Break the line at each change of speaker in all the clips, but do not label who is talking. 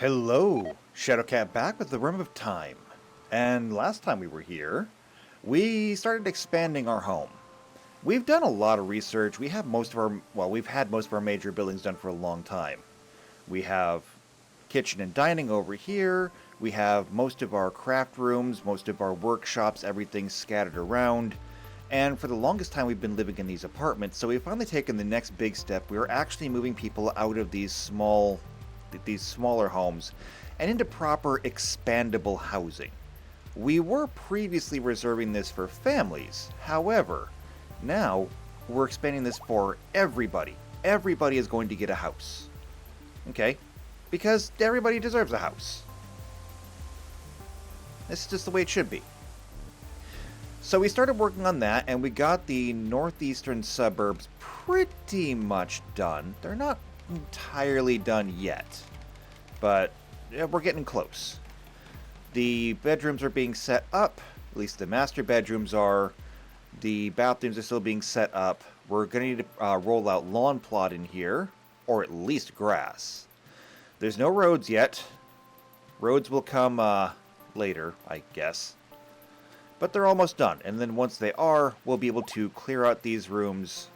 Hello, Shadowcat back with the Rim of Time. And last time we were here, we started expanding our home. We've done a lot of research. We've had most of our major buildings done for a long time. We have kitchen and dining over here. We have most of our craft rooms, most of our workshops, everything scattered around. And for the longest time we've been living in these apartments, so we've finally taken the next big step. We're actually moving people out of these smaller homes and into proper expandable housing. We were previously reserving this for families. However, now we're expanding this for everybody. Everybody is going to get a house. Okay? Because everybody deserves a house. This is just the way it should be. So we started working on that, and we got the northeastern suburbs pretty much done. They're not entirely done yet, but we're getting close. The bedrooms are being set up, at least the master bedrooms are. The bathrooms are still being set up. We're going to need to roll out lawn plot in here, or at least grass. There's no roads yet. Roads will come later, I guess. But they're almost done, and then once they are, we'll be able to clear out these rooms.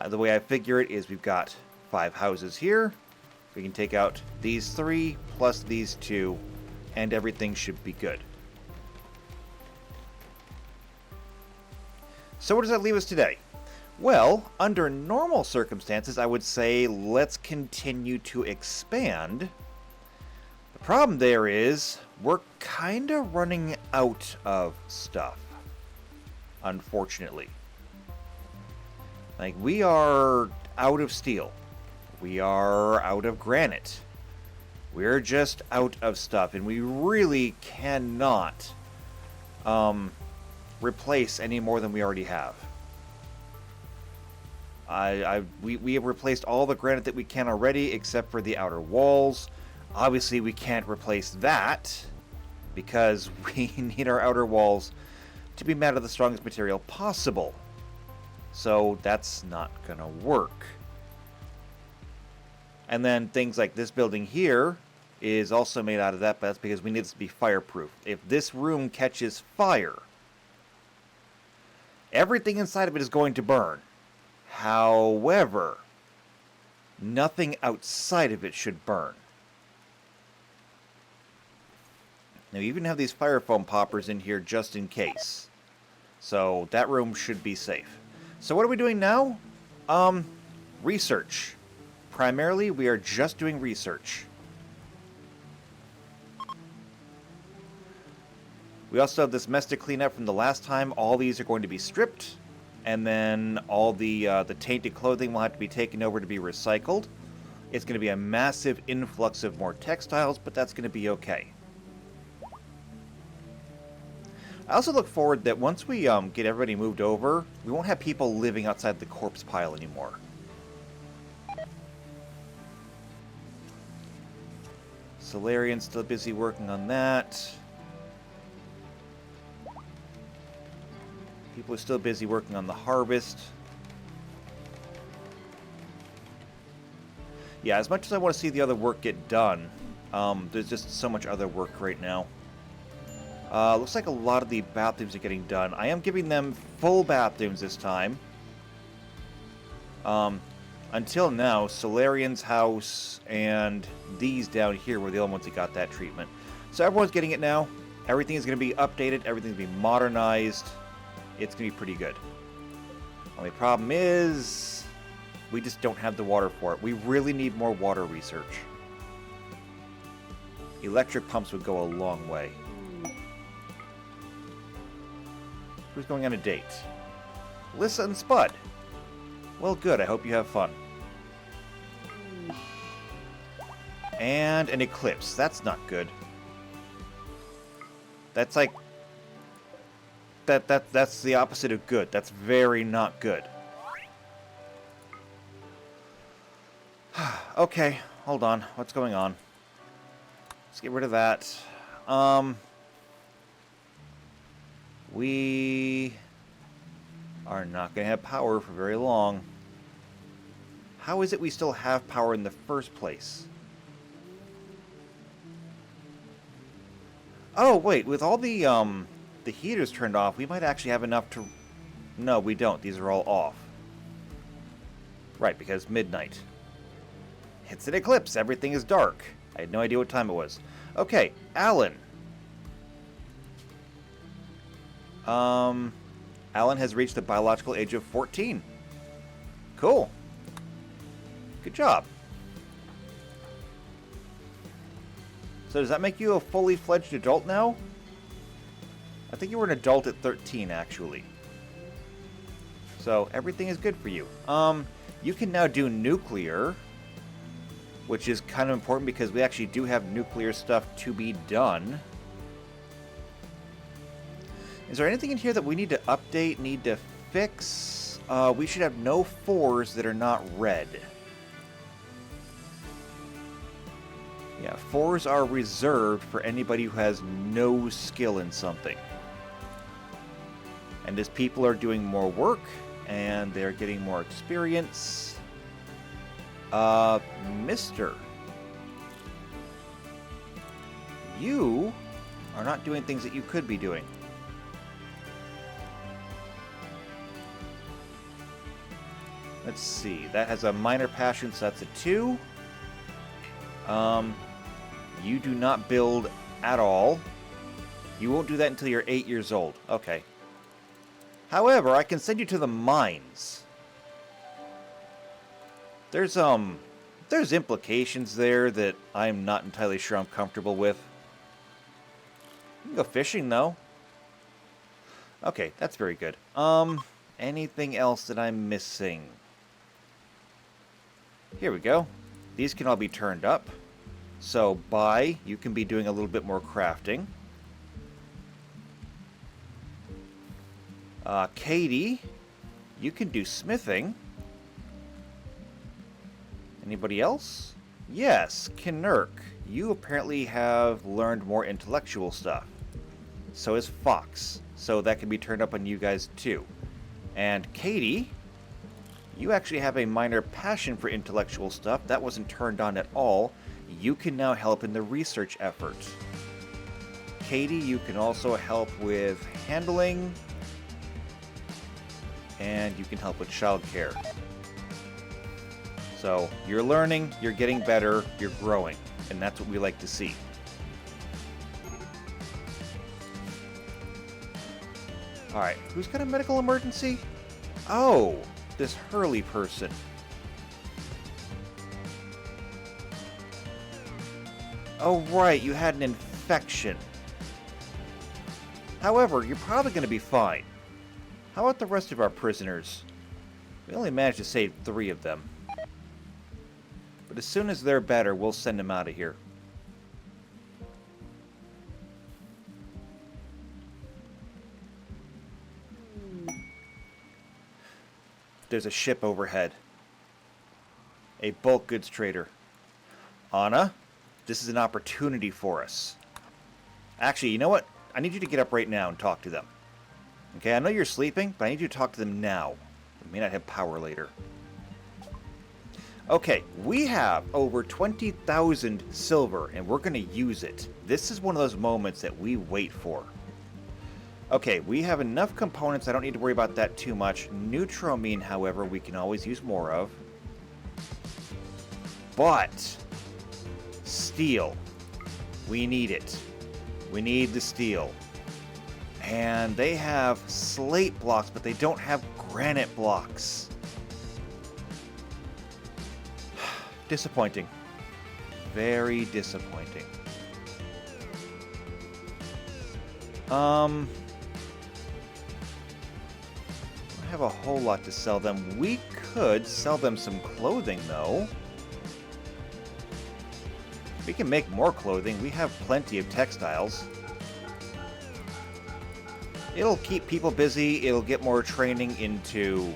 The way I figure it is we've got 5 houses here. We can take out these 3 plus these 2, and everything should be good. So what does that leave us today? Well, under normal circumstances, I would say let's continue to expand. The problem there is we're kind of running out of stuff, unfortunately. Like, we are out of steel. We are out of granite. We're just out of stuff, and we really cannot replace any more than we already have. We have replaced all the granite that we can already, except for the outer walls. Obviously, we can't replace that, because we need our outer walls to be made of the strongest material possible. So that's not gonna work. And then things like this building here is also made out of that, but that's because we need this to be fireproof. If this room catches fire, everything inside of it is going to burn. However, nothing outside of it should burn. Now, we even have these fire foam poppers in here just in case. So that room should be safe. So what are we doing now? Research. Primarily, we are just doing research. We also have this mess to clean up from the last time. All these are going to be stripped. And then all the tainted clothing will have to be taken over to be recycled. It's going to be a massive influx of more textiles, but that's going to be okay. I also look forward that once we get everybody moved over, we won't have people living outside the corpse pile anymore. Solarian's still busy working on that. People are still busy working on the harvest. Yeah, as much as I want to see the other work get done, there's just so much other work right now. Looks like a lot of the bathrooms are getting done. I am giving them full bathrooms this time. Until now, Solarian's house and these down here were the only ones that got that treatment. So everyone's getting it now. Everything is going to be updated. Everything's going to be modernized. It's going to be pretty good. Only problem is we just don't have the water for it. We really need more water research. Electric pumps would go a long way. Who's going on a date? Lissa and Spud. Well, good. I hope you have fun. And an eclipse. That's not good. That's like... That's the opposite of good. That's very not good. Okay, hold on. What's going on? Let's get rid of that. We are not going to have power for very long. How is it we still have power in the first place? Oh, wait, with all the heaters turned off, we might actually have enough to... No, we don't. These are all off. Right, because midnight. It's an eclipse. Everything is dark. I had no idea what time it was. Okay, Alan. Alan has reached the biological age of 14. Cool. Good job. So does that make you a fully fledged adult now? I think you were an adult at 13, actually. So everything is good for you. You can now do nuclear, which is kind of important because we actually do have nuclear stuff to be done. Is there anything in here that we need to update, need to fix? We should have no 4s that are not red. Yeah, 4s are reserved for anybody who has no skill in something. And as people are doing more work, and they're getting more experience... Mister. You are not doing things that you could be doing. Let's see, that has a minor passion, so that's a 2. You do not build at all. You won't do that until you're 8 years old. Okay. However, I can send you to the mines. There's implications there that I'm not entirely sure I'm comfortable with. You can go fishing, though. Okay, that's very good. Anything else that I'm missing? Here we go. These can all be turned up. So, you can be doing a little bit more crafting. Katie, you can do smithing. Anybody else? Yes, Kinnerk. You apparently have learned more intellectual stuff. So is Fox. So that can be turned up on you guys too. And Katie, you actually have a minor passion for intellectual stuff. That wasn't turned on at all. You can now help in the research effort. Katie, you can also help with handling. And you can help with childcare. So, you're learning, you're getting better, you're growing. And that's what we like to see. Alright, who's got a medical emergency? Oh, this Hurley person. Oh, right, you had an infection. However, you're probably going to be fine. How about the rest of our prisoners? We only managed to save 3 of them. But as soon as they're better, we'll send them out of here. There's a ship overhead. A bulk goods trader. Anna, this is an opportunity for us. Actually, you know what? I need you to get up right now and talk to them. Okay, I know you're sleeping, but I need you to talk to them now. We may not have power later. Okay, we have over 20,000 silver, and we're going to use it. This is one of those moments that we wait for. Okay, we have enough components. I don't need to worry about that too much. Neutramine, however, we can always use more of. But steel. We need it. We need the steel. And they have slate blocks, but they don't have granite blocks. Disappointing. Very disappointing. I don't have a whole lot to sell them. We could sell them some clothing, though. We can make more clothing. We have plenty of textiles. It'll keep people busy. It'll get more training into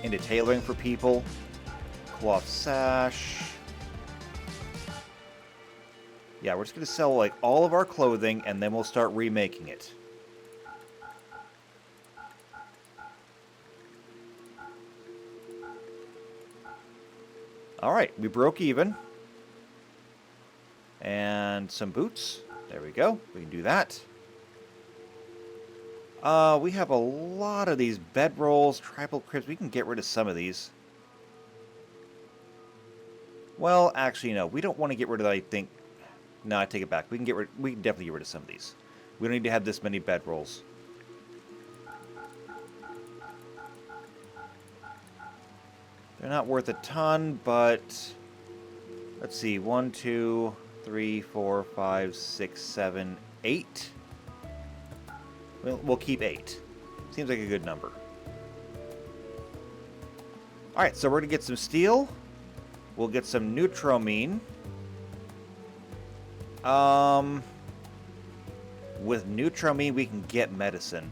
tailoring for people. Cloth sash. Yeah, we're just going to sell like all of our clothing and then we'll start remaking it. Alright, we broke even. And some boots. There we go. We can do that. We have a lot of these bedrolls, tribal cribs. We can get rid of some of these. Well, actually, no. We don't want to get rid of that, I think. No, I take it back. We can definitely get rid of some of these. We don't need to have this many bedrolls. They're not worth a ton, but let's see. 1, 2, 3, 4, 5, 6, 7, 8. We'll keep 8. Seems like a good number. Alright, so we're going to get some steel. We'll get some neutramine. With neutramine, we can get medicine.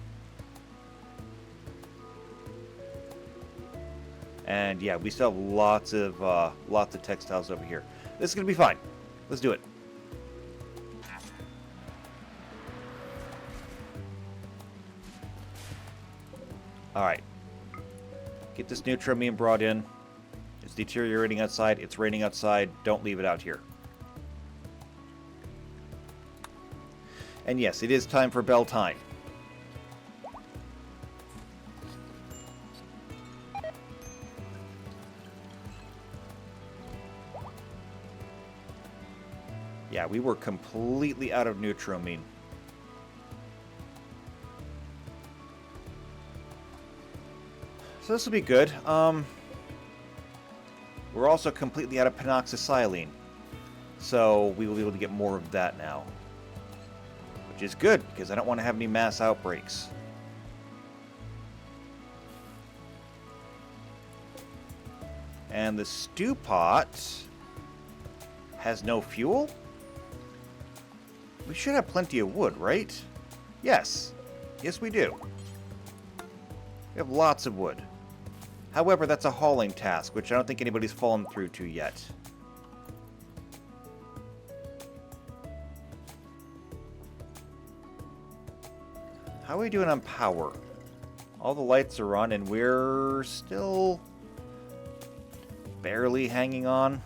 And yeah, we still have lots of textiles over here. This is going to be fine. Let's do it. Alright. Get this neutramine brought in. It's deteriorating outside. It's raining outside. Don't leave it out here. And yes, it is time for bell time. Yeah, we were completely out of neutramine. So this will be good. We're also completely out of penoxysilene. So we will be able to get more of that now. Which is good, because I don't want to have any mass outbreaks. And the stew pot has no fuel? We should have plenty of wood, right? Yes. Yes, we do. We have lots of wood. However, that's a hauling task, which I don't think anybody's fallen through to yet. How are we doing on power? All the lights are on, and we're still barely hanging on.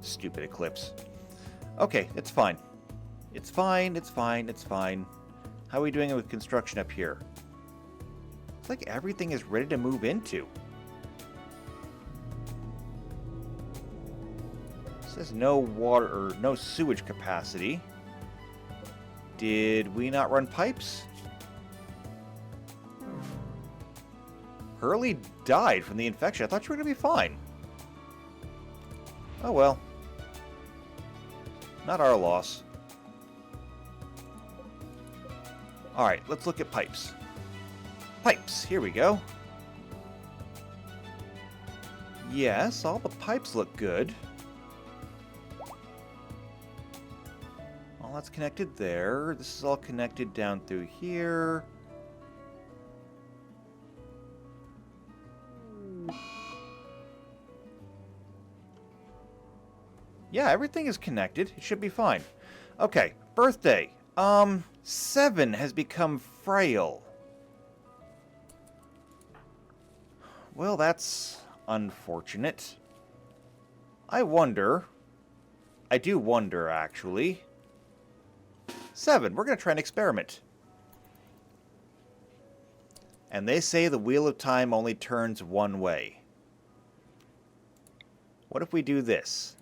Stupid eclipse. Okay, it's fine. It's fine, it's fine, it's fine. How are we doing with construction up here? It's like everything is ready to move into. It says no water or no sewage capacity. Did we not run pipes? Hurley died from the infection. I thought you were going to be fine. Oh well. Not our loss. Alright, let's look at pipes. Pipes, here we go. Yes, all the pipes look good. All that's connected there. This is all connected down through here. Yeah, everything is connected. It should be fine. Okay, birthday. 7 has become frail. Well, that's unfortunate. I do wonder, actually. 7, we're going to try an experiment. And they say the wheel of time only turns one way. What if we do this?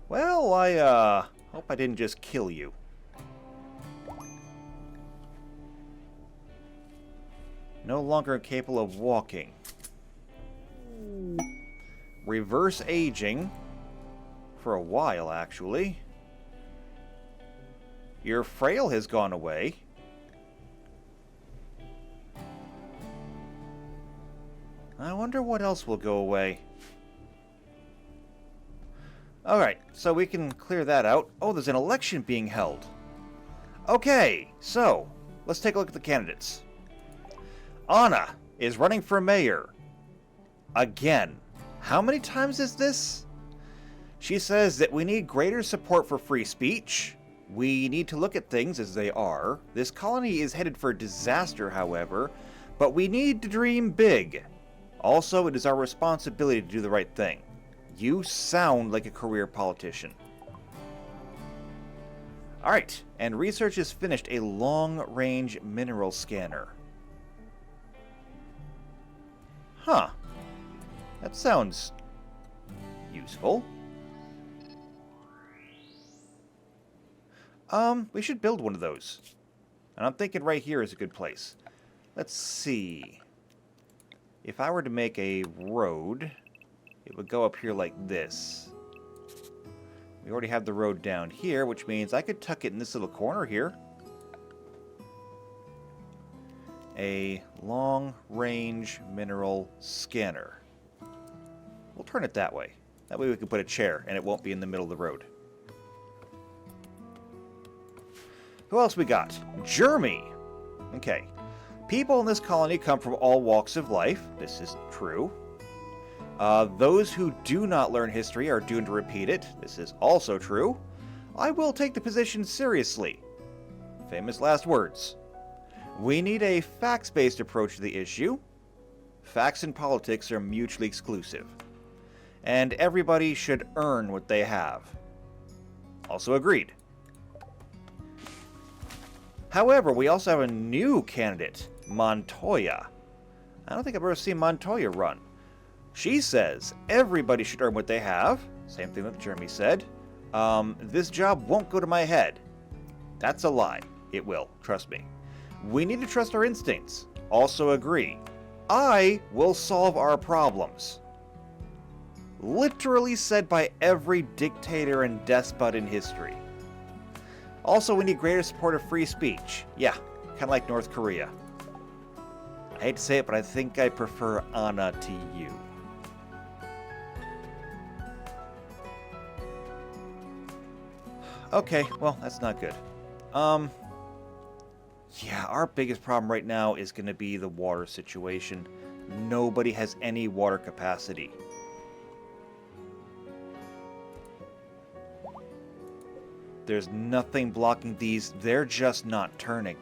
Well, I hope I didn't just kill you. No longer capable of walking. Reverse aging. For a while, actually. Your frail has gone away. I wonder what else will go away. Alright, so we can clear that out. Oh, there's an election being held. Okay, so, let's take a look at the candidates. Anna is running for mayor. Again. How many times is this? She says that we need greater support for free speech. We need to look at things as they are. This colony is headed for disaster, however. But we need to dream big. Also, it is our responsibility to do the right thing. You sound like a career politician. Alright, and research has finished a long-range mineral scanner. Huh. That sounds useful. We should build one of those. And I'm thinking right here is a good place. Let's see. If I were to make a road, it would go up here like this. We already have the road down here, which means I could tuck it in this little corner here. A long-range mineral scanner. We'll turn it that way. That way we can put a chair, and it won't be in the middle of the road. Who else we got? Jeremy! Okay. People in this colony come from all walks of life. This is true. Those who do not learn history are doomed to repeat it. This is also true. I will take the position seriously. Famous last words. We need a facts-based approach to the issue. Facts and politics are mutually exclusive. And everybody should earn what they have. Also agreed. However, we also have a new candidate, Montoya. I don't think I've ever seen Montoya run. She says everybody should earn what they have. Same thing that Jeremy said. This job won't go to my head. That's a lie. It will. Trust me. We need to trust our instincts. Also agree. I will solve our problems. Literally said by every dictator and despot in history. Also, we need greater support of free speech. Yeah, kind of like North Korea. I hate to say it, but I think I prefer Anna to you. Okay, well, that's not good. Yeah, our biggest problem right now is going to be the water situation. Nobody has any water capacity. There's nothing blocking these. They're just not turning.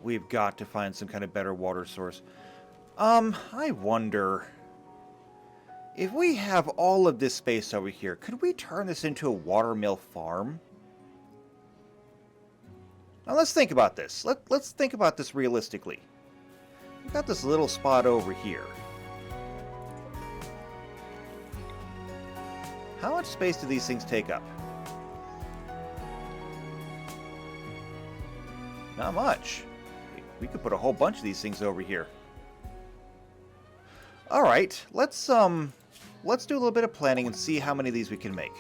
We've got to find some kind of better water source. I wonder... if we have all of this space over here, could we turn this into a watermill farm? Now let's think about this. Let's think about this realistically. We've got this little spot over here. How much space do these things take up? Not much. We could put a whole bunch of these things over here. All right, let's do a little bit of planning and see how many of these we can make.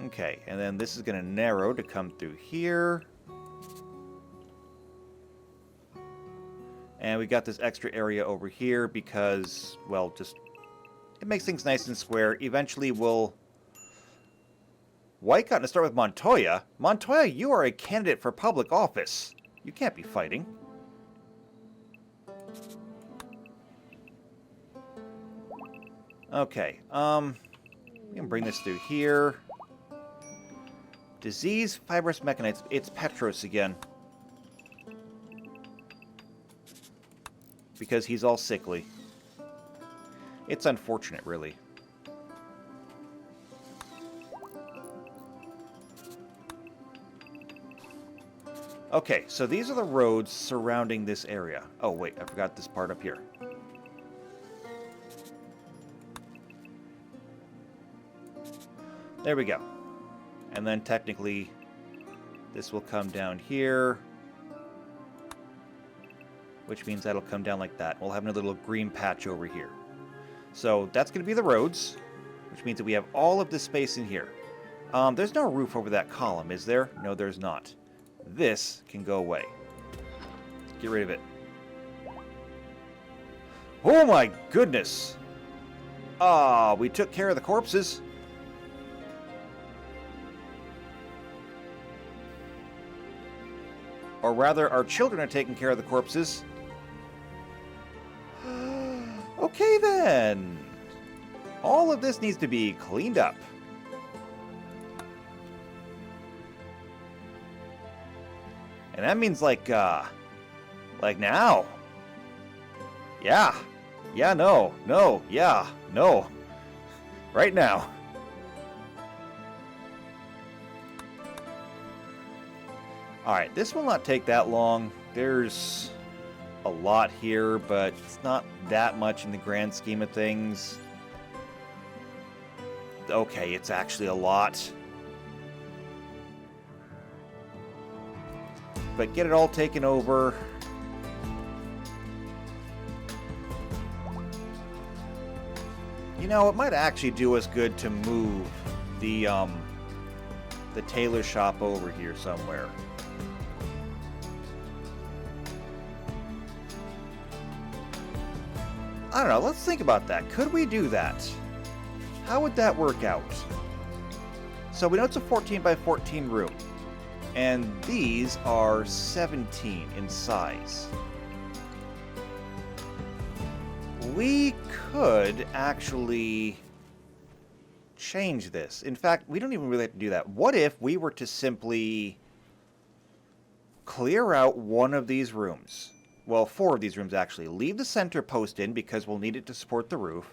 Okay, and then this is going to narrow to come through here. And we got this extra area over here because, well, just it makes things nice and square. Eventually we'll... White got to start with Montoya. Montoya, you are a candidate for public office. You can't be fighting. Okay, we can bring this through here. Disease, fibrous mechanites. It's Petros again. Because he's all sickly. It's unfortunate, really. Okay, so these are the roads surrounding this area. Oh, wait, I forgot this part up here. There we go. And then technically, this will come down here. Which means that'll come down like that. We'll have another little green patch over here. So that's going to be the roads. Which means that we have all of this space in here. There's no roof over that column, is there? No, there's not. This can go away. Get rid of it. Oh my goodness! Ah, we took care of the corpses. Or rather, our children are taking care of the corpses. Okay then. All of this needs to be cleaned up. And that means like now. Yeah. Yeah, no. No. Yeah. No. Right now. Alright, this will not take that long. There's a lot here, but it's not that much in the grand scheme of things. Okay, it's actually a lot. But get it all taken over. You know, it might actually do us good to move the tailor shop over here somewhere. I don't know, let's think about that. Could we do that? How would that work out? So we know it's a 14 by 14 room. And these are 17 in size. We could actually change this. In fact, we don't even really have to do that. What if we were to simply clear out one of these rooms? Well, 4 of these rooms actually. Leave the center post in because we'll need it to support the roof.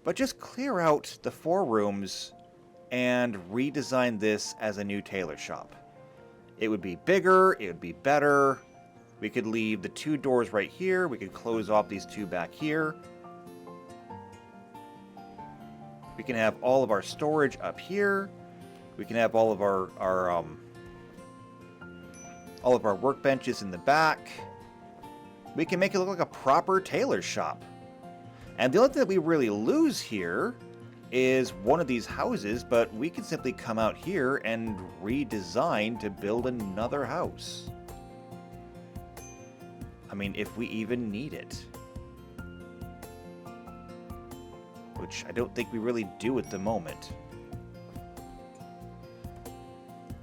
But just clear out the 4 rooms and redesign this as a new tailor shop. It would be bigger, it would be better. We could leave the 2 doors right here. We could close off these 2 back here. We can have all of our storage up here. We can have all of our workbenches in the back. We can make it look like a proper tailor shop. And the only thing that we really lose here is one of these houses, but we can simply come out here and redesign to build another house. I mean, if we even need it. Which I don't think we really do at the moment.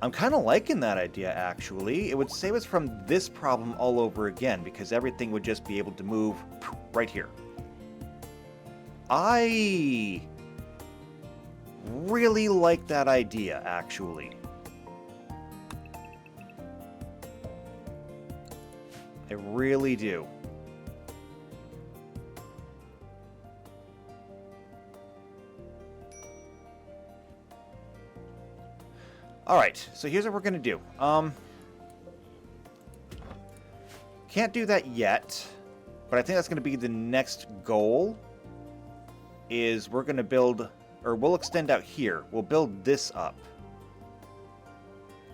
I'm kind of liking that idea, actually. It would save us from this problem all over again, because everything would just be able to move right here. I really like that idea, actually. I really do. Alright, so here's what we're going to do. Can't do that yet, but I think that's going to be the next goal, is we're going to build, or we'll extend out here. We'll build this up.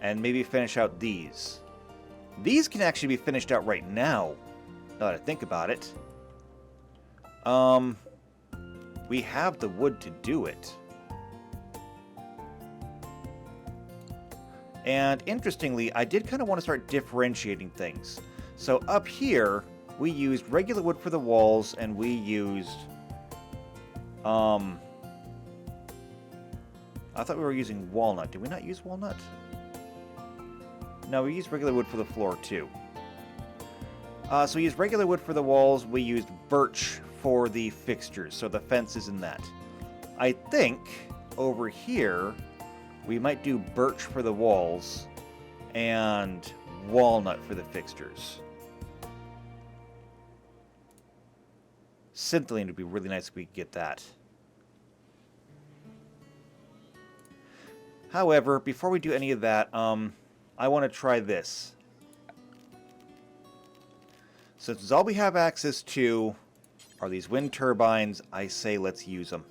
And maybe finish out these. These can actually be finished out right now that I think about it. We have the wood to do it. And interestingly, I did kind of want to start differentiating things. So up here, we used regular wood for the walls, and we used... I thought we were using walnut. Did we not use walnut? No, we used regular wood for the floor, too. So we used regular wood for the walls. We used birch for the fixtures, so the fences and that. I think over here, we might do birch for the walls and walnut for the fixtures. Synthline would be really nice if we could get that. However, before we do any of that, I want to try this. Since all we have access to are these wind turbines, I say let's use them.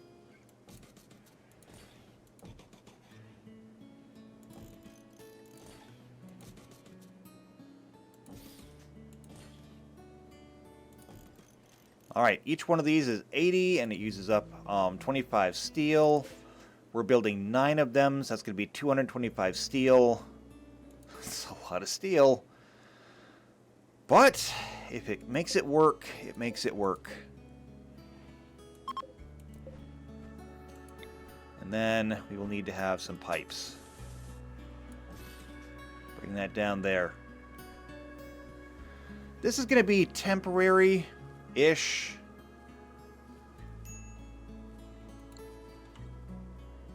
Alright, each one of these is 80, and it uses up 25 steel. We're building 9 of them, so that's going to be 225 steel. That's a lot of steel. But if it makes it work, it makes it work. And then we will need to have some pipes. Bring that down there. This is going to be temporary-ish.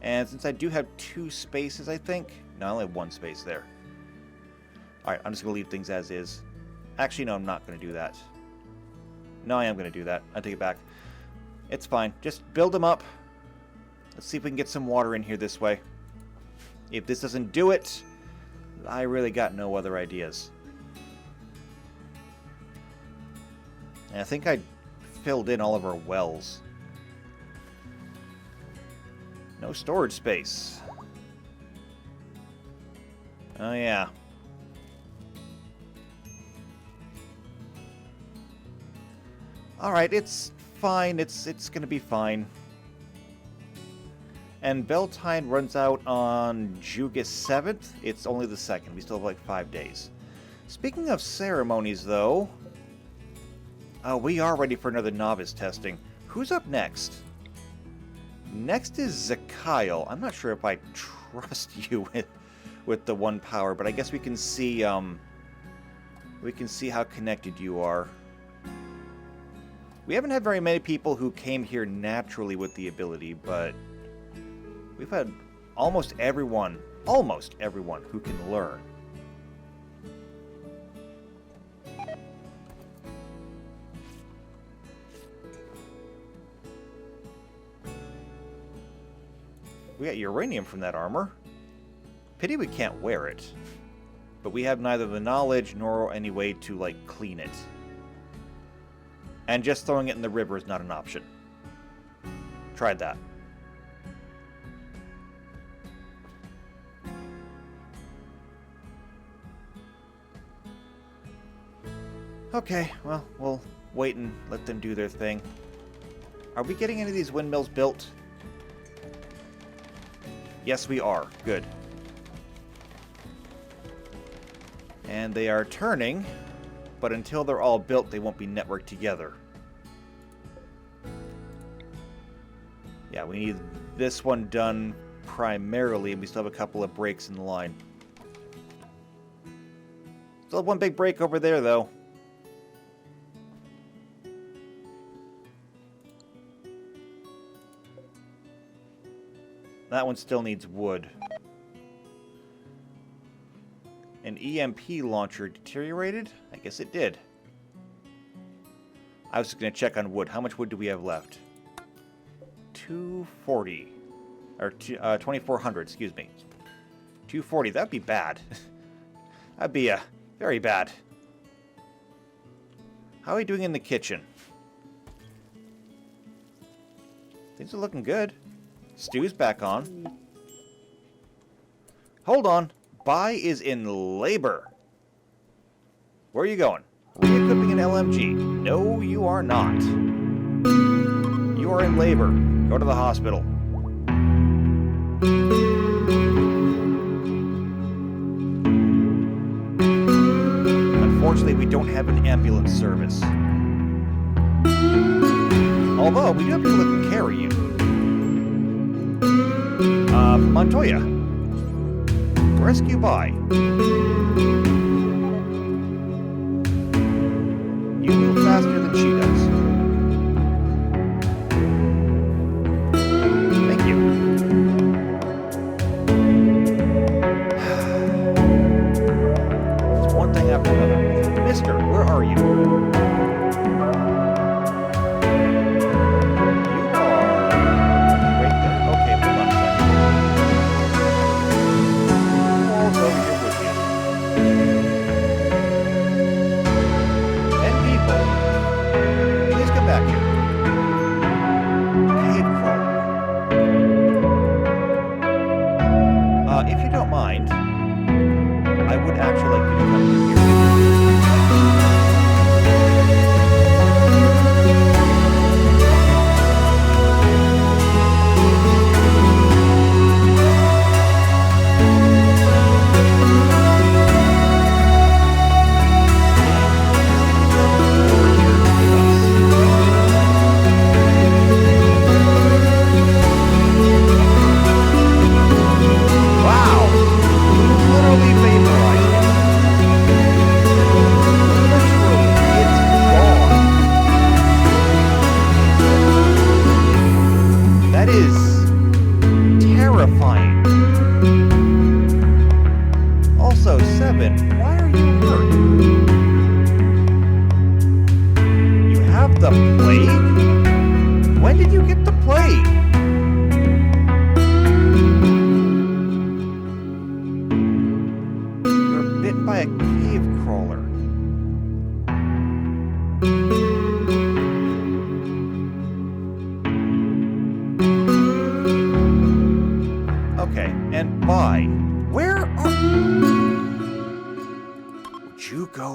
And since I do have 2 spaces, I think... No, I only have 1 space there. Alright, I'm just going to leave things as is. Actually, no, I'm not going to do that. No, I am going to do that. I take it back. It's fine. Just build them up. Let's see if we can get some water in here this way. If this doesn't do it, I really got no other ideas. And I think I filled in all of our wells. No storage space. Oh yeah. Alright, it's fine. It's gonna be fine. And Beltane runs out on Jugas 7th. It's only the 2nd. We still have like 5 days. Speaking of ceremonies, though... we are ready for another novice testing. Who's up next? Next is Zakail. I'm not sure if I trust you with the 1 power, but I guess we can see how connected you are. We haven't had very many people who came here naturally with the ability, but we've had almost everyone who can learn. We got uranium from that armor. Pity we can't wear it. But we have neither the knowledge nor any way to, like, clean it. And just throwing it in the river is not an option. Tried that. Okay, well, we'll wait and let them do their thing. Are we getting any of these windmills built? Yes, we are. Good. And they are turning, but until they're all built, they won't be networked together. Yeah, we need this one done primarily, and we still have a couple of breaks in the line. Still have 1 big break over there, though. That one still needs wood. An EMP launcher deteriorated? I guess it did. I was just going to check on wood. How much wood do we have left? 240. Or 2,400, excuse me. 240, that'd be bad. That'd be very bad. How are we doing in the kitchen? Things are looking good. Stew's back on. Hold on. Bai is in labor. Where are you going? Re-equipping an LMG. No, you are not. You are in labor. Go to the hospital. Unfortunately, we don't have an ambulance service. Although, we do have people that can carry you. Montoya. Rescue Bai. You move faster than she does. Thank you. It's one thing after another. Mister, where are you? If you don't mind, I would actually like you to come in here.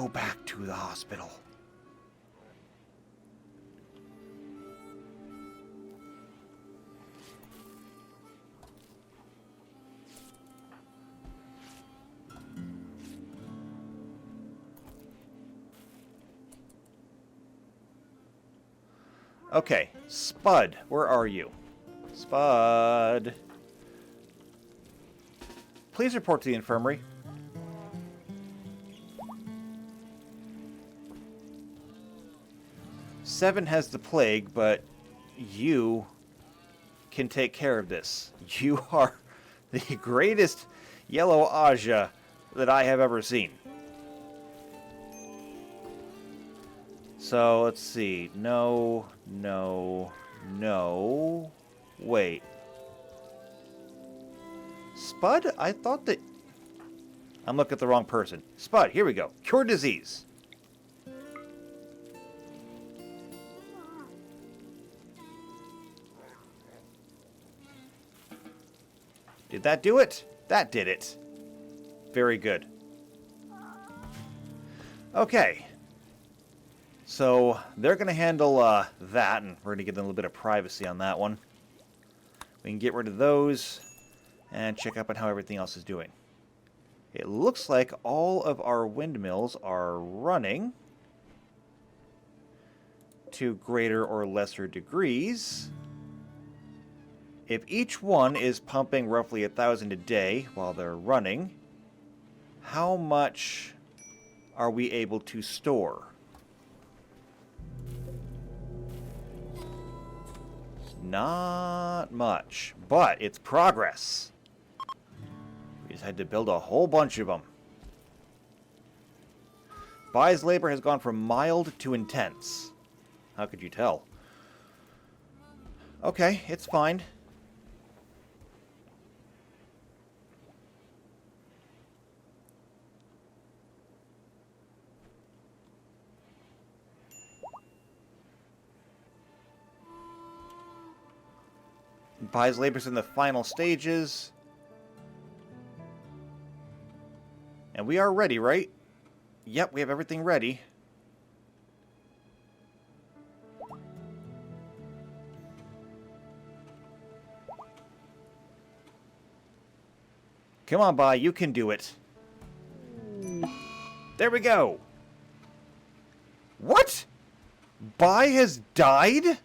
go back to the hospital. Okay, Spud, where are you? Spud. Please report to the infirmary. Seven has the plague, but you can take care of this. You are the greatest yellow Aja that I have ever seen. So, let's see. No, no, no. Wait. Spud? I thought that... I'm looking at the wrong person. Spud, here we go. Cure disease. Did that do it? That did it. Very good. Okay. So, they're going to handle that, and we're going to get a little bit of privacy on that one. We can get rid of those, and check up on how everything else is doing. It looks like all of our windmills are running to greater or lesser degrees. If each one is pumping roughly 1,000 a day while they're running, how much are we able to store? Not much, but it's progress. We just had to build a whole bunch of them. Buy's labor has gone from mild to intense. How could you tell? Okay, it's fine. Buy's labor's in the final stages. And we are ready, right? Yep, we have everything ready. Come on, Buy, you can do it. There we go. What? Buy has died?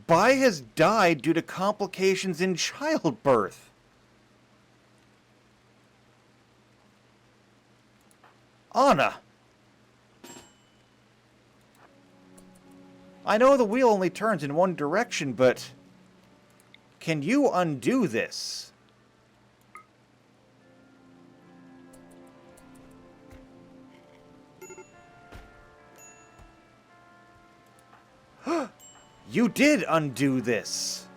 Bai has died due to complications in childbirth. Anna! I know the wheel only turns in one direction, but... can you undo this? You did undo this!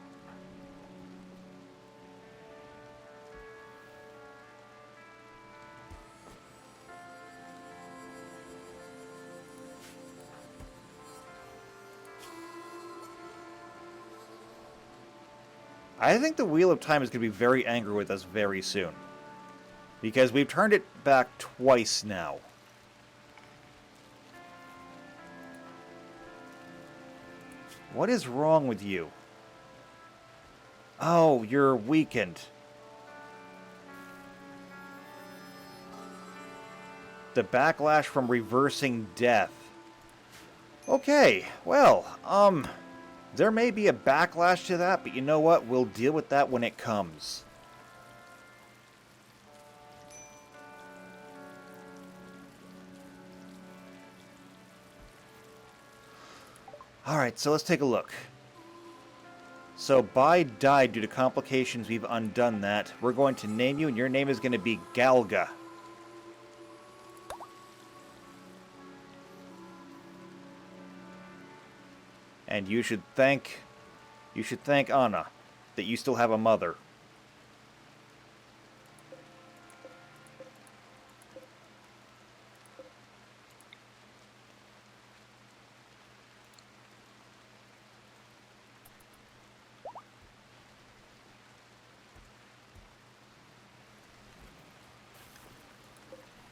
I think the Wheel of Time is going to be very angry with us very soon. Because we've turned it back twice now. What is wrong with you? Oh, you're weakened. The backlash from reversing death. Okay, well, there may be a backlash to that, but you know what? We'll deal with that when it comes. Alright, so let's take a look. So, Bai died due to complications. We've undone that. We're going to name you, and your name is going to be Galga. And you should thank Anna that you still have a mother.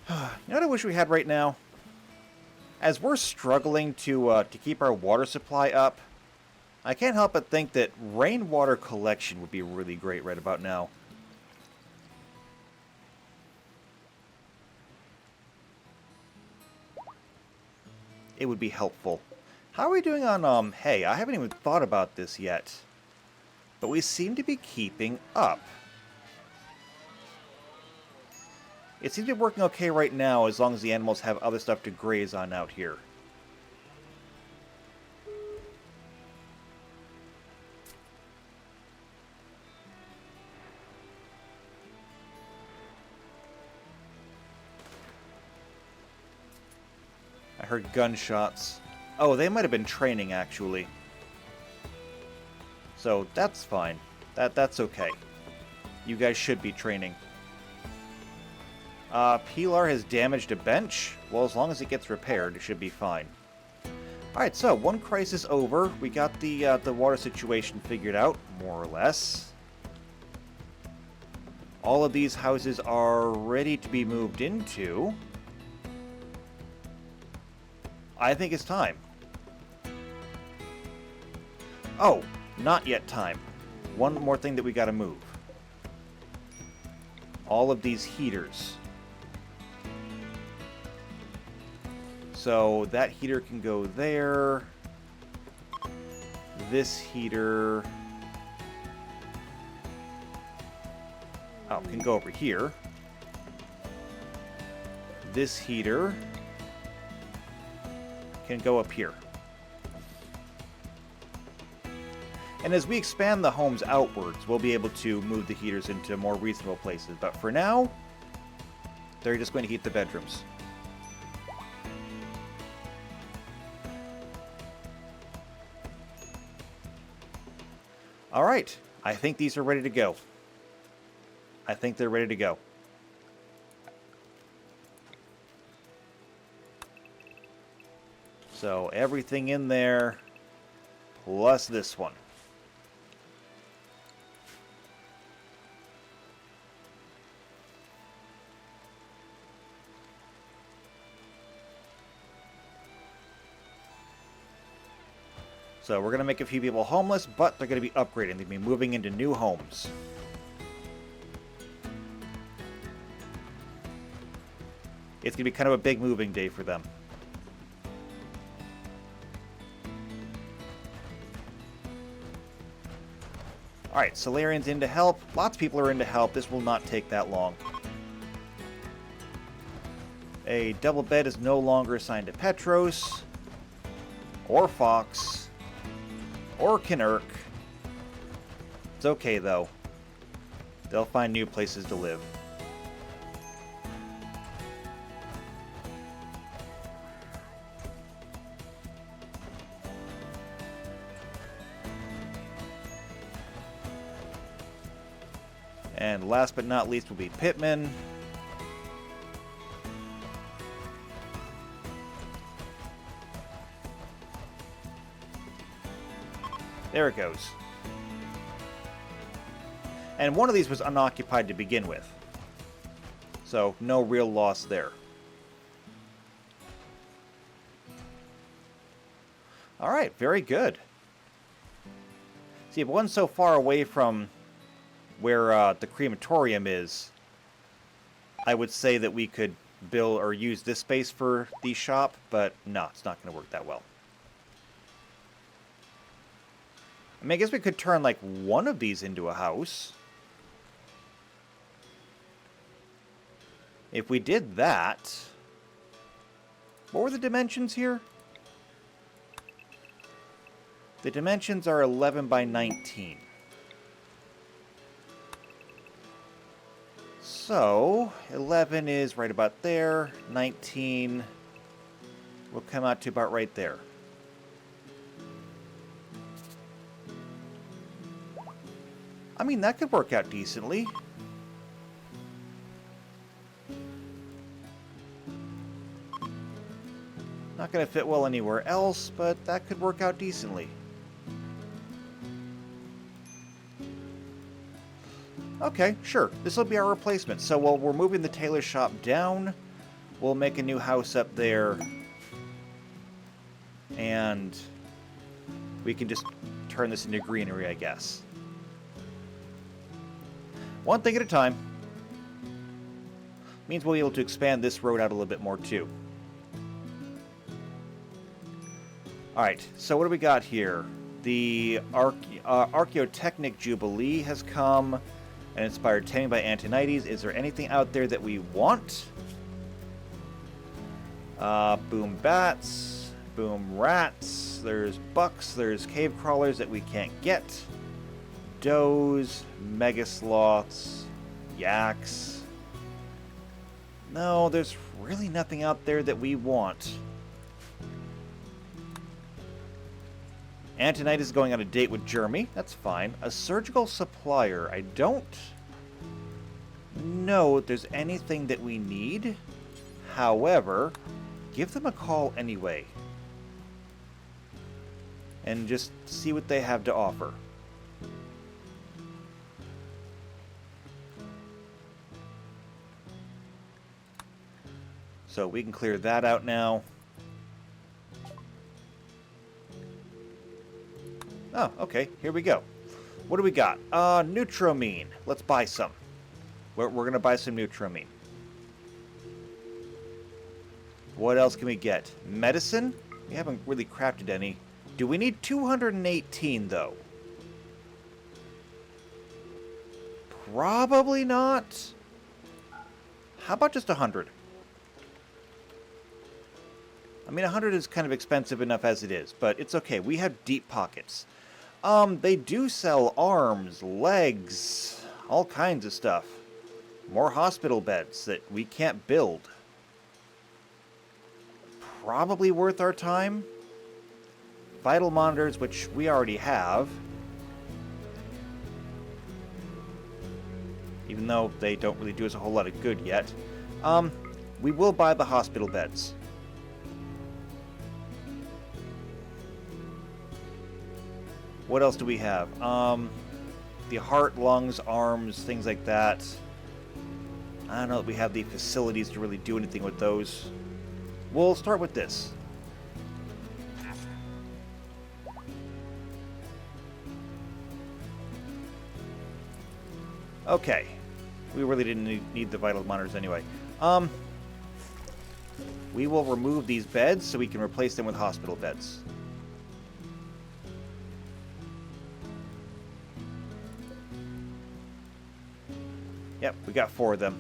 You know what I wish we had right now? As we're struggling to keep our water supply up, I can't help but think that rainwater collection would be really great right about now. It would be helpful. How are we doing on hay? I haven't even thought about this yet. But we seem to be keeping up. It seems to be working okay right now as long as the animals have other stuff to graze on out here. I heard gunshots. Oh, they might have been training, actually. So, that's fine. That's okay. You guys should be training. Pilar has damaged a bench. Well, as long as it gets repaired, it should be fine. Alright, so, one crisis over. We got the water situation figured out, more or less. All of these houses are ready to be moved into. I think it's time. Oh, not yet time. One more thing that we gotta move. All of these heaters. So that heater can go there. This heater... oh, can go over here. This heater can go up here. And as we expand the homes outwards, we'll be able to move the heaters into more reasonable places. But for now, they're just going to heat the bedrooms. Alright, I think these are ready to go. I think they're ready to go. So everything in there, plus this one. So we're going to make a few people homeless, but they're going to be upgrading. They're going to be moving into new homes. It's going to be kind of a big moving day for them. Alright, Solarian's in to help. Lots of people are in to help. This will not take that long. A double bed is no longer assigned to Petros, or Fox, or Kinnerk. It's okay, though. They'll find new places to live. And last but not least will be Pittman. There it goes. And one of these was unoccupied to begin with. So, no real loss there. Alright, very good. See, if one's so far away from where the crematorium is, I would say that we could build or use this space for the shop, but no, it's not going to work that well. I mean, I guess we could turn, like, one of these into a house. If we did that... what were the dimensions here? The dimensions are 11 by 19. So, 11 is right about there. 19 will come out to about right there. I mean, that could work out decently. Not going to fit well anywhere else, but that could work out decently. Okay, sure. This will be our replacement. So while we're moving the tailor shop down, We'll make a new house up there. And we can just turn this into greenery, I guess. One thing at a time. Means we'll be able to expand this road out a little bit more, too. Alright, so what do we got here? The Archaeotechnic Jubilee has come and inspired taming by Antonides. Is there anything out there that we want? Boom bats, boom rats, there's bucks, there's cave crawlers that we can't get. Does, mega sloths, yaks. No, there's really nothing out there that we want. Antonite is going on a date with Jeremy. That's fine. A surgical supplier. I don't know if there's anything that we need. However, give them a call anyway. And just see what they have to offer. So we can clear that out now. Oh, okay. Here we go. What do we got? Neutramine. Let's buy some. We're going to buy some Neutramine. What else can we get? Medicine? We haven't really crafted any. Do we need 218, though? Probably not. How about just 100? I mean, 100 is kind of expensive enough as it is, but it's okay. We have deep pockets. They do sell arms, legs, all kinds of stuff. More hospital beds that we can't build. Probably worth our time. Vital monitors, which we already have. Even though they don't really do us a whole lot of good yet. We will buy the hospital beds. What else do we have? The heart, lungs, arms, things like that. I don't know if we have the facilities to really do anything with those. We'll start with this. Okay. We really didn't need the vital monitors anyway. We will remove these beds so we can replace them with hospital beds. Yep, we got 4 of them.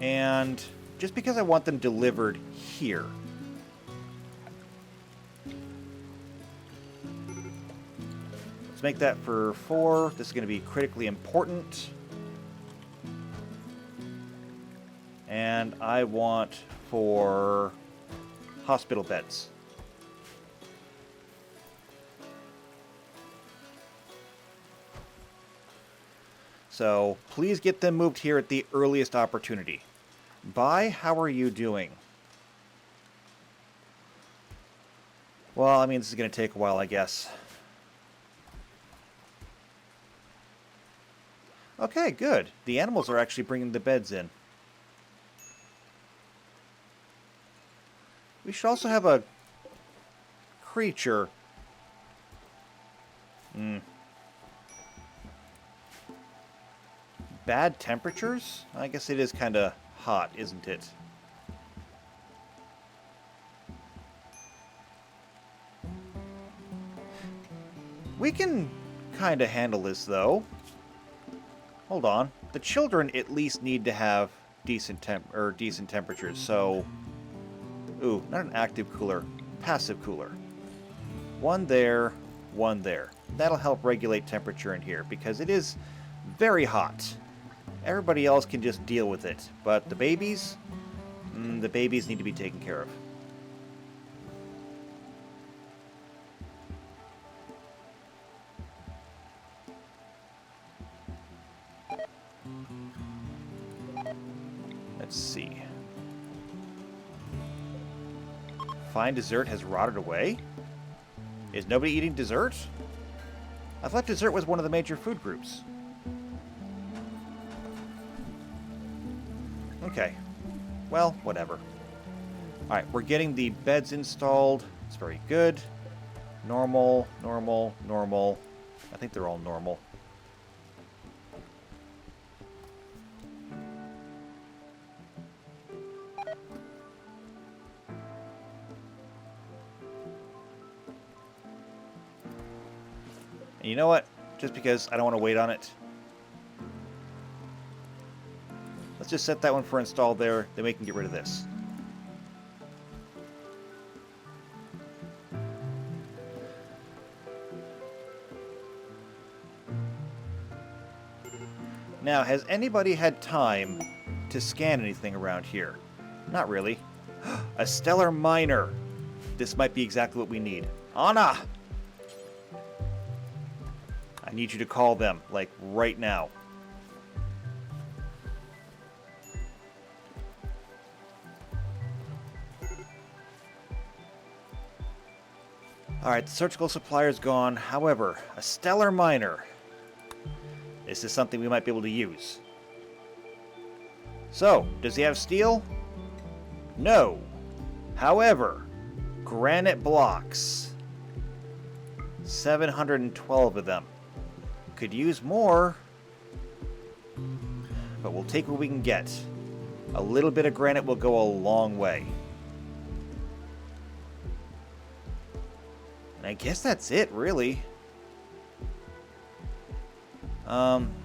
And just because I want them delivered here. Let's make that for 4. This is going to be critically important. And I want for hospital beds. So please get them moved here at the earliest opportunity. Bye, how are you doing? Well, I mean, this is going to take a while, I guess. Okay, good. The animals are actually bringing the beds in. We should also have a creature. Bad temperatures? I guess it is kind of hot, isn't it? We can kind of handle this, though. Hold on. The children at least need to have decent temperatures, so... Ooh, not an active cooler. Passive cooler. 1 there, 1 there. That'll help regulate temperature in here, because it is very hot. Everybody else can just deal with it, but the babies need to be taken care of. Let's see. Fine dessert has rotted away? Is nobody eating dessert? I thought dessert was one of the major food groups. Okay. Well, whatever. Alright, we're getting the beds installed. It's very good. Normal, normal, normal. I think they're all normal. And you know what? Just because I don't want to wait on it. Let's just set that one for install there. Then we can get rid of this. Now, has anybody had time to scan anything around here? Not really. A stellar miner. This might be exactly what we need. Anna! I need you to call them, like, right now. Alright, the surgical supplier's gone. However, a stellar miner. This is something we might be able to use. So, does he have steel? No. However, granite blocks. 712 of them. Could use more, but we'll take what we can get. A little bit of granite will go a long way. And I guess that's it, really.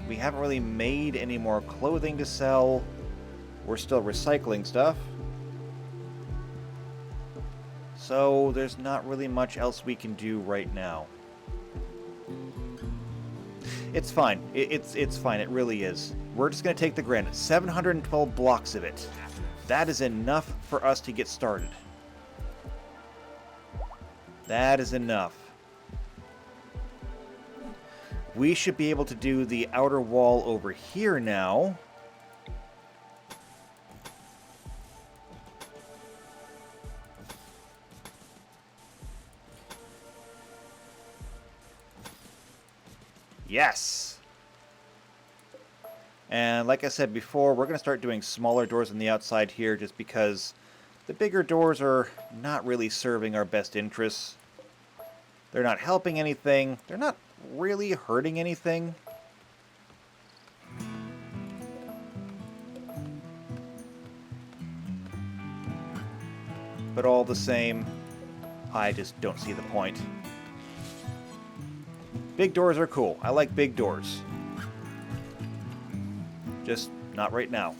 We haven't really made any more clothing to sell. We're still recycling stuff. So there's not really much else we can do right now. It's fine. It's fine. It really is. We're just going to take the granite. 712 blocks of it. That is enough for us to get started. That is enough. We should be able to do the outer wall over here now. Yes! And like I said before, we're going to start doing smaller doors on the outside here just because the bigger doors are not really serving our best interests. They're not helping anything. They're not really hurting anything. But all the same, I just don't see the point. Big doors are cool. I like big doors. Just not right now.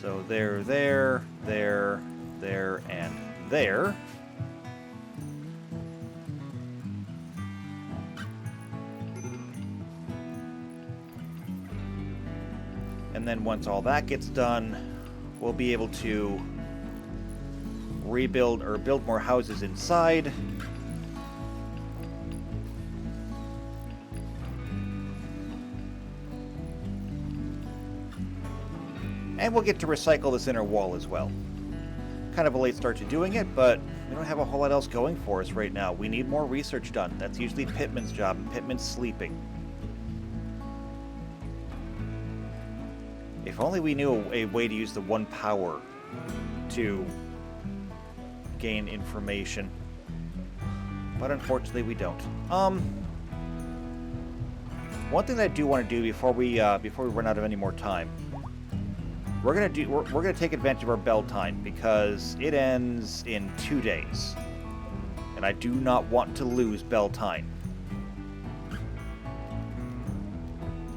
So there, and there. And then once all that gets done, we'll be able to rebuild or build more houses inside. And we'll get to recycle this inner wall as well. Kind of a late start to doing it, but we don't have a whole lot else going for us right now. We need more research done. That's usually Pittman's job, and Pittman's sleeping. If only we knew a way to use the one power to gain information. But unfortunately we don't. One thing that I do want to do before we run out of any more time. We're gonna take advantage of our bell time because it ends in 2 days. And I do not want to lose bell time.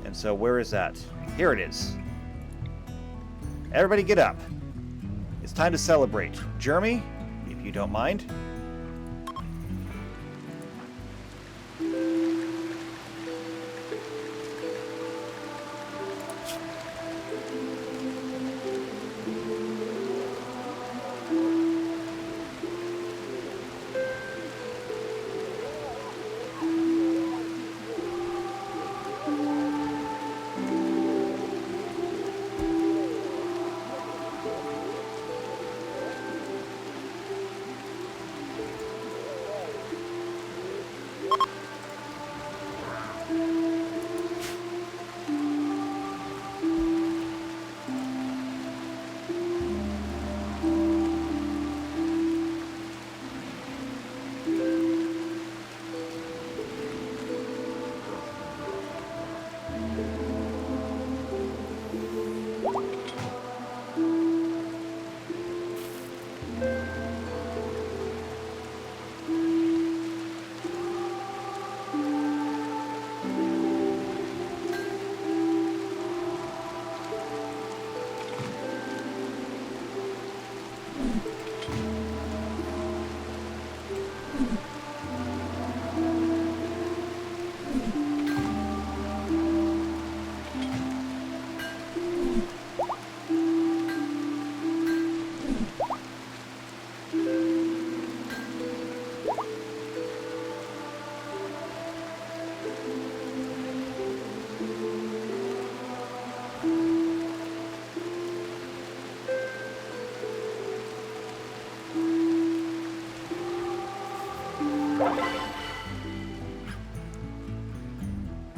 And so where is that? Here it is. Everybody get up. It's time to celebrate. Jeremy, if you don't mind.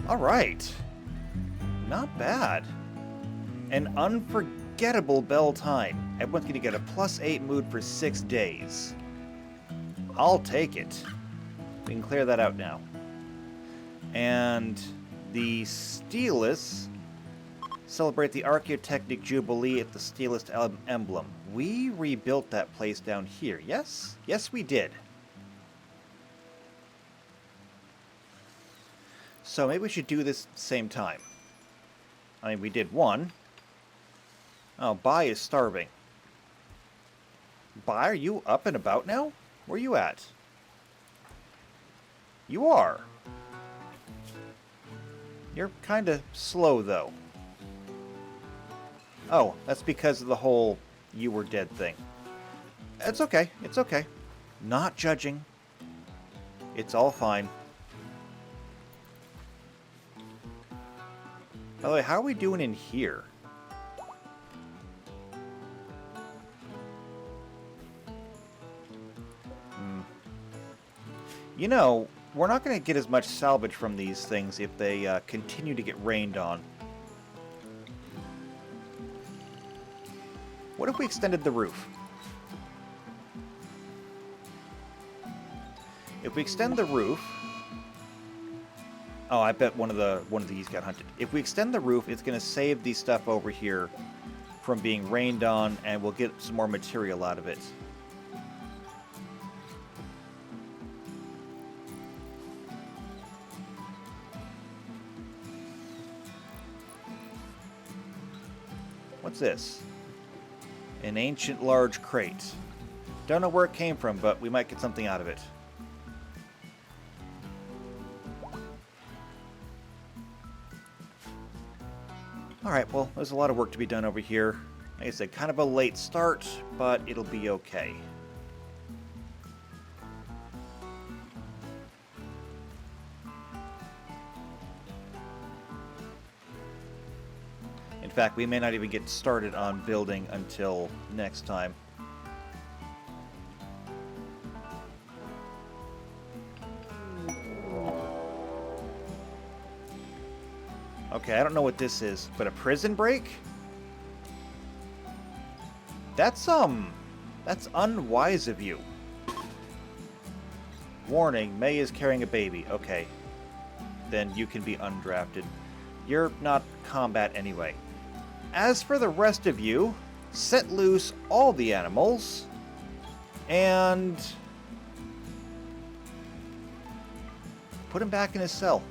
All right. Not bad. An unforgettable bell time. Everyone's going to get a +8 mood for 6 days. I'll take it. We can clear that out now. And the Steelist celebrate the Archaeotechnic Jubilee at the Steelist emblem. We rebuilt that place down here, yes? Yes, we did. So maybe we should do this at the same time. I mean, we did one. Oh, Bai is starving. Bai, are you up and about now? Where are you at? You are. You're kind of slow, though. Oh, that's because of the whole you were dead thing. It's okay. It's okay. Not judging. It's all fine. By the way, how are we doing in here? You know, we're not going to get as much salvage from these things if they continue to get rained on. What if we extended the roof? If we extend the roof... Oh, I bet one of these got hunted. If we extend the roof, it's going to save the stuff over here from being rained on, and we'll get some more material out of it. What's this? An ancient large crate. Don't know where it came from, but we might get something out of it. Alright, well, there's a lot of work to be done over here. Like I said, kind of a late start, but it'll be okay. In fact, we may not even get started on building until next time. Okay, I don't know what this is, but a prison break? That's unwise of you. Warning, May is carrying a baby. Okay. Then you can be undrafted. You're not combat anyway. As for the rest of you, set loose all the animals and put him back in his cell.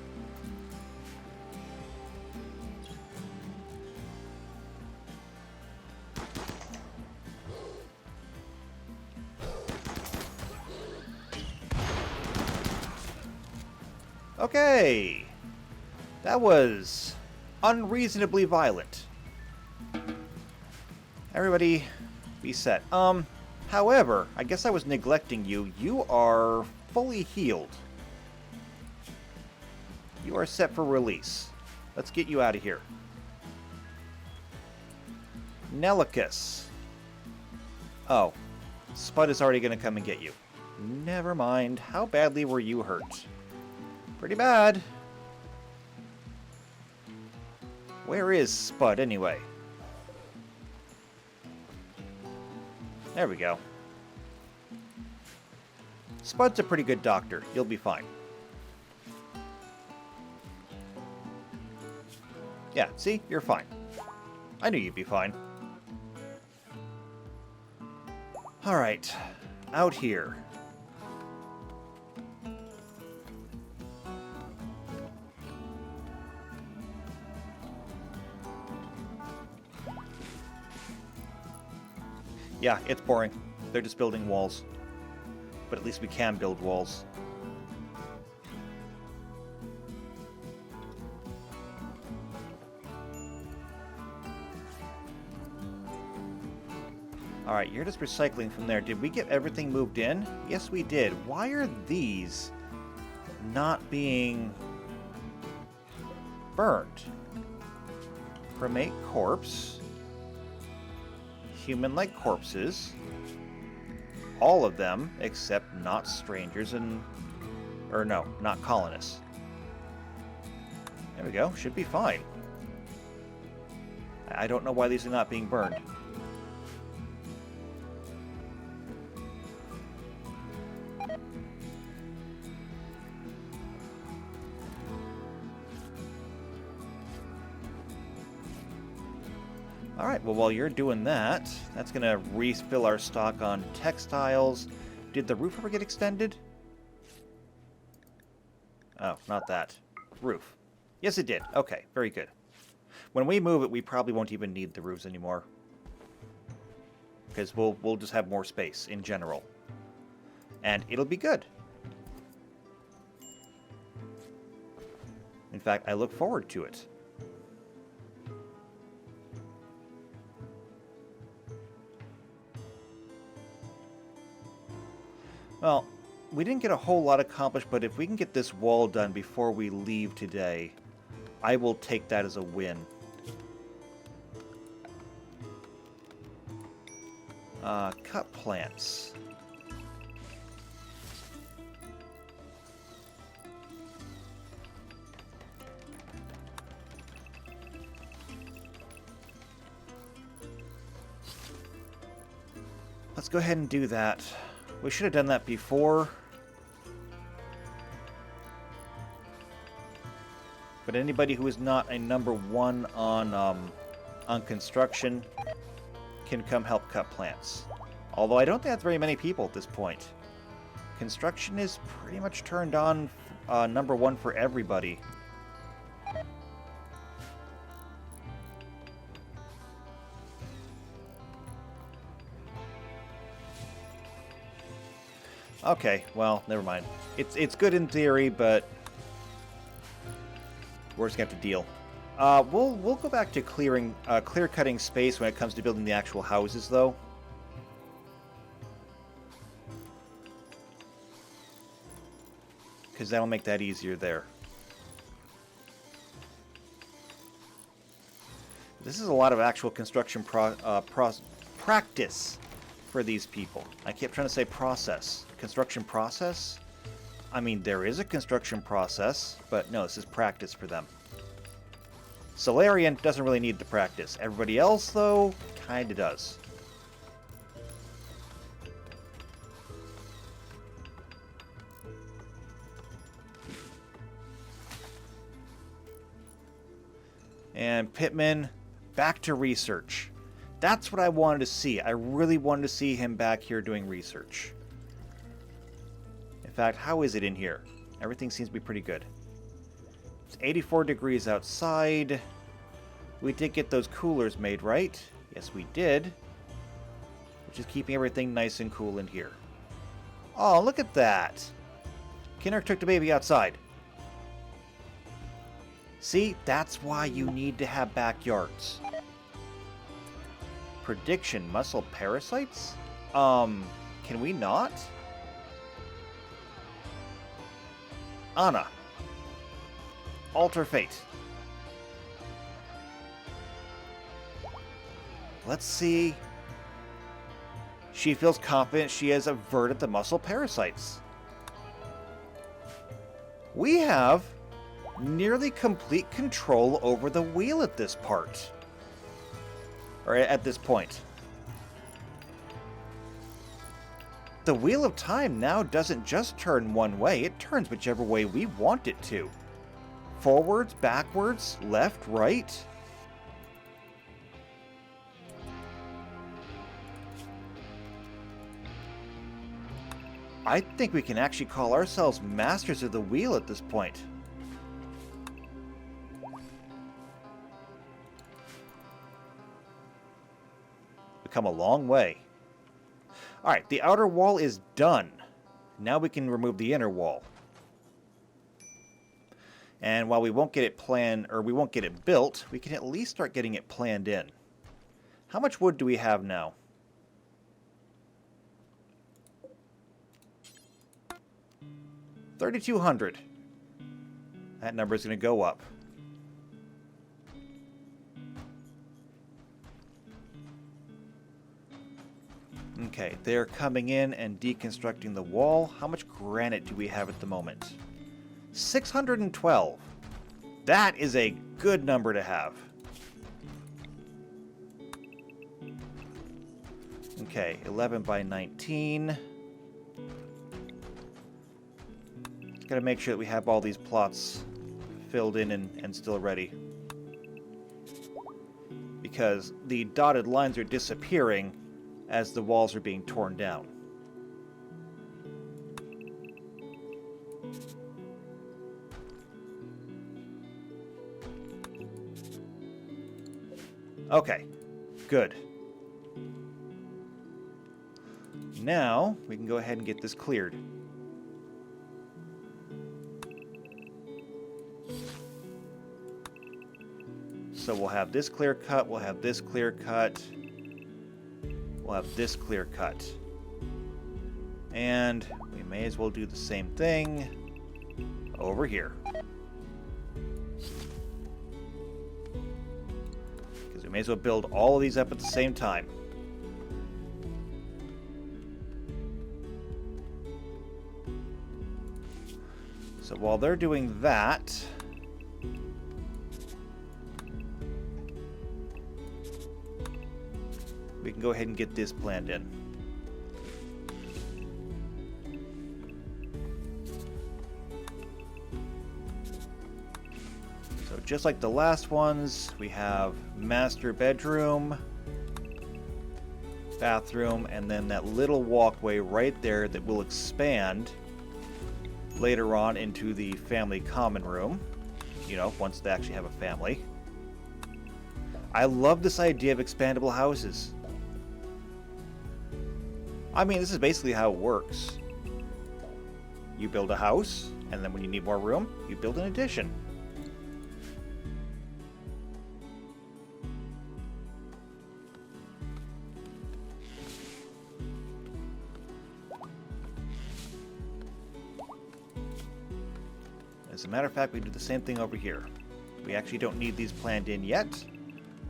Okay. That was unreasonably violent. Everybody be set. However, I guess I was neglecting you. You are fully healed. You are set for release. Let's get you out of here. Nelicus. Oh. Spud is already going to come and get you. Never mind. How badly were you hurt? Pretty bad. Where is Spud, anyway? There we go. Spud's a pretty good doctor. You'll be fine. Yeah, see? You're fine. I knew you'd be fine. Alright. Out here. Yeah, it's boring. They're just building walls. But at least we can build walls. Alright, you're just recycling from there. Did we get everything moved in? Yes, we did. Why are these not being burned? Cremate corpse. Human-like corpses. All of them, except not strangers and... Or no, not colonists. There we go. Should be fine. I don't know why these are not being burned. Alright, well, while you're doing that, that's going to refill our stock on textiles. Did the roof ever get extended? Oh, not that. Roof. Yes, it did. Okay, very good. When we move it, we probably won't even need the roofs anymore. Because we'll just have more space in general. And it'll be good. In fact, I look forward to it. Well, we didn't get a whole lot accomplished, but if we can get this wall done before we leave today, I will take that as a win. Cut plants. Let's go ahead and do that. We should have done that before. But anybody who is not a #1 on construction can come help cut plants. Although I don't think that's very many people at this point. Construction is pretty much turned on #1 for everybody. Okay, well, never mind. It's good in theory, but we're just gonna have to deal. We'll go back to clear cutting space when it comes to building the actual houses, though. Because that'll make that easier there. This is a lot of actual construction practice for these people. I kept trying to say process. Construction process? I mean, there is a construction process, but no, this is practice for them. Solarian doesn't really need the practice. Everybody else, though, kinda does. And Pittman, back to research. That's what I wanted to see. I really wanted to see him back here doing research. In fact, how is it in here? Everything seems to be pretty good. It's 84 degrees outside. We did get those coolers made, right? Yes, we did. Which is keeping everything nice and cool in here. Oh, look at that. Kinder took the baby outside. See, that's why you need to have backyards. Prediction, muscle parasites? Can we not? Anna. Alter fate. Let's see. She feels confident she has averted the muscle parasites. We have nearly complete control over the wheel at this part. Or at this point. The Wheel of Time now doesn't just turn one way, it turns whichever way we want it to. Forwards, backwards, left, right. I think we can actually call ourselves masters of the wheel at this point. We've come a long way. Alright, the outer wall is done. Now we can remove the inner wall. And while we won't get it planned, or we won't get it built, we can at least start getting it planned in. How much wood do we have now? $3,200. That number is going to go up. Okay, they're coming in and deconstructing the wall. How much granite do we have at the moment? 612. That is a good number to have. Okay, 11 by 19. Gotta make sure that we have all these plots filled in and still ready. Because the dotted lines are disappearing as the walls are being torn down. Okay, good. Now, we can go ahead and get this cleared. So we'll have this clear cut, we'll have this clear cut, we'll have this clear cut. And we may as well do the same thing over here. Because we may as well build all of these up at the same time. So while they're doing that, we can go ahead and get this planned in. So just like the last ones, we have master bedroom, bathroom, and then that little walkway right there that will expand later on into the family common room, you know, once they actually have a family. I love this idea of expandable houses. I mean, this is basically how it works. You build a house, and then when you need more room, you build an addition. As a matter of fact, we do the same thing over here. We actually don't need these planned in yet,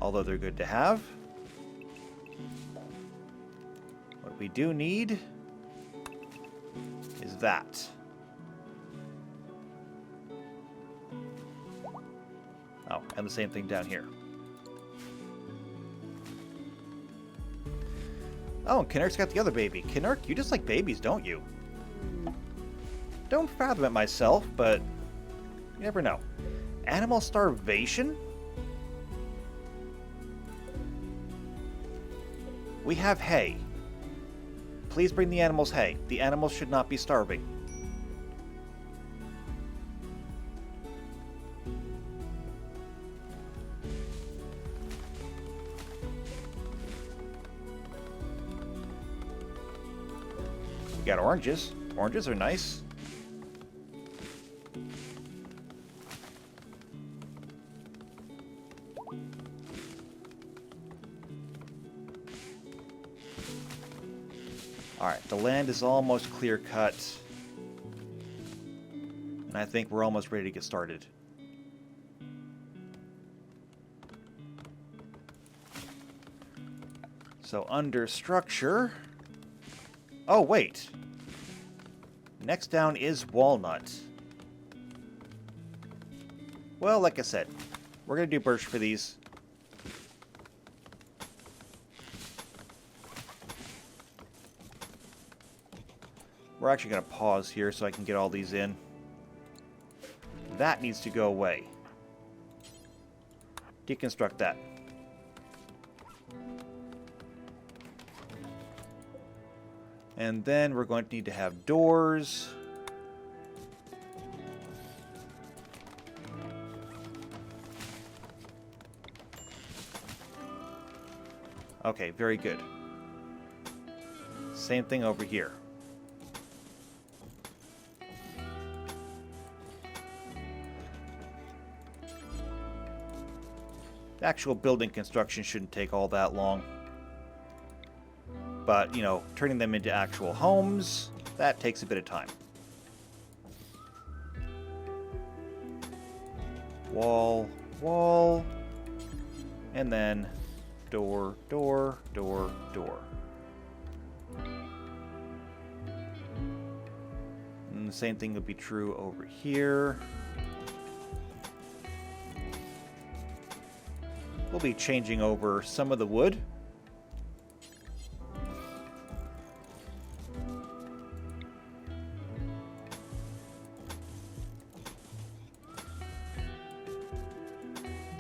although they're good to have. What we do need is that. Oh, and the same thing down here. Oh, and Kinnerk's got the other baby. Kinnerk, you just like babies, don't you? Don't fathom it myself, but you never know. Animal starvation? We have hay. Please bring the animals hay. The animals should not be starving. We got oranges. Oranges are nice. Alright, the land is almost clear cut. And I think we're almost ready to get started. So under structure... Oh, wait. Next down is walnut. Well, like I said, we're going to do birch for these. We're actually going to pause here so I can get all these in. That needs to go away. Deconstruct that. And then we're going to need to have doors. Okay, very good. Same thing over here. The actual building construction shouldn't take all that long. But, you know, turning them into actual homes, that takes a bit of time. Wall, wall, and then door, door, door, door. And the same thing would be true over here. We'll be changing over some of the wood.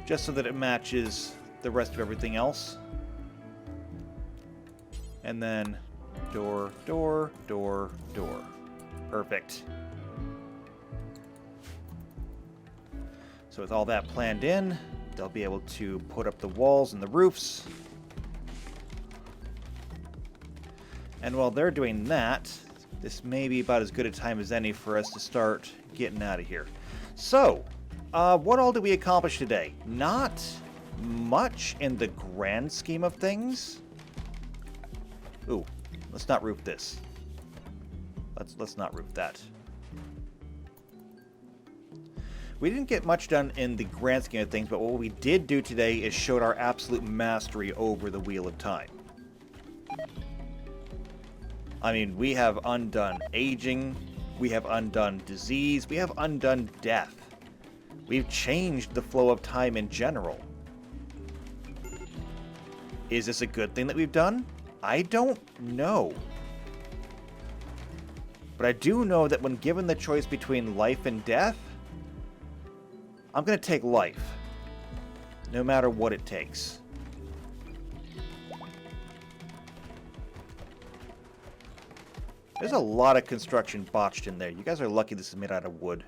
Just so that it matches the rest of everything else. And then door, door, door, door. Perfect. So with all that planned in, they'll be able to put up the walls and the roofs. And while they're doing that, this may be about as good a time as any for us to start getting out of here. So, what all did we accomplish today? Not much in the grand scheme of things. Ooh, let's not roof this. Let's not roof that. We didn't get much done in the grand scheme of things, but what we did do today is showed our absolute mastery over the Wheel of Time. I mean, we have undone aging, we have undone disease, we have undone death. We've changed the flow of time in general. Is this a good thing that we've done? I don't know. But I do know that when given the choice between life and death, I'm going to take life, no matter what it takes. There's a lot of construction botched in there. You guys are lucky this is made out of wood.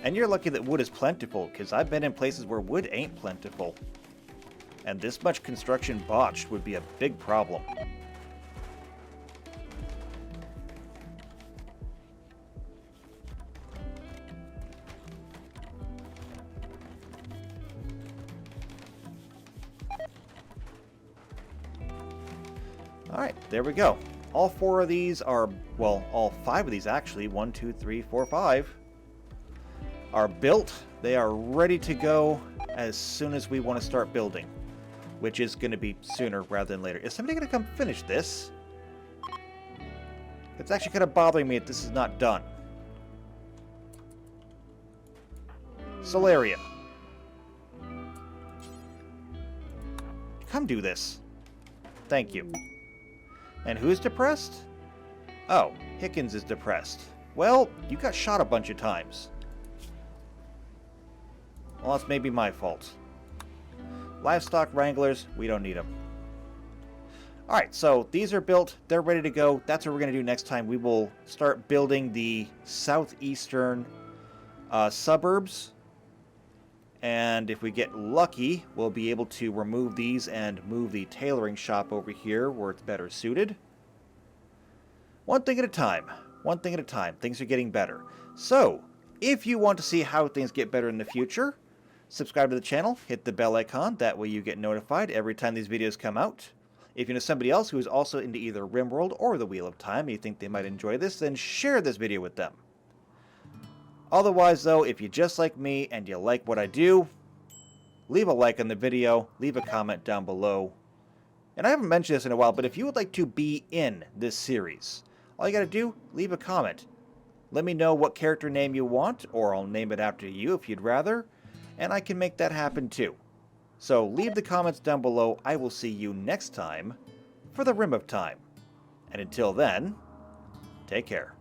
And you're lucky that wood is plentiful, because I've been in places where wood ain't plentiful. And this much construction botched would be a big problem. Alright, there we go. All four of these are, well, all five of these actually, 1, 2, 3, 4, 5, are built. They are ready to go as soon as we want to start building, which is going to be sooner rather than later. Is somebody going to come finish this? It's actually kind of bothering me that this is not done. Solaria, come do this. Thank you. And who's depressed? Oh, Hickens is depressed. Well, you got shot a bunch of times. Well, that's maybe my fault. Livestock wranglers, we don't need them. Alright, so these are built. They're ready to go. That's what we're going to do next time. We will start building the southeastern suburbs. And if we get lucky, we'll be able to remove these and move the tailoring shop over here where it's better suited. One thing at a time. One thing at a time. Things are getting better. So, if you want to see how things get better in the future, subscribe to the channel, hit the bell icon, that way you get notified every time these videos come out. If you know somebody else who is also into either RimWorld or the Wheel of Time and you think they might enjoy this, then share this video with them. Otherwise though, if you just like me and you like what I do, leave a like on the video, leave a comment down below. And I haven't mentioned this in a while, but if you would like to be in this series, all you gotta do, leave a comment. Let me know what character name you want, or I'll name it after you if you'd rather, and I can make that happen too. So leave the comments down below. I will see you next time for the Rim of Time. And until then, take care.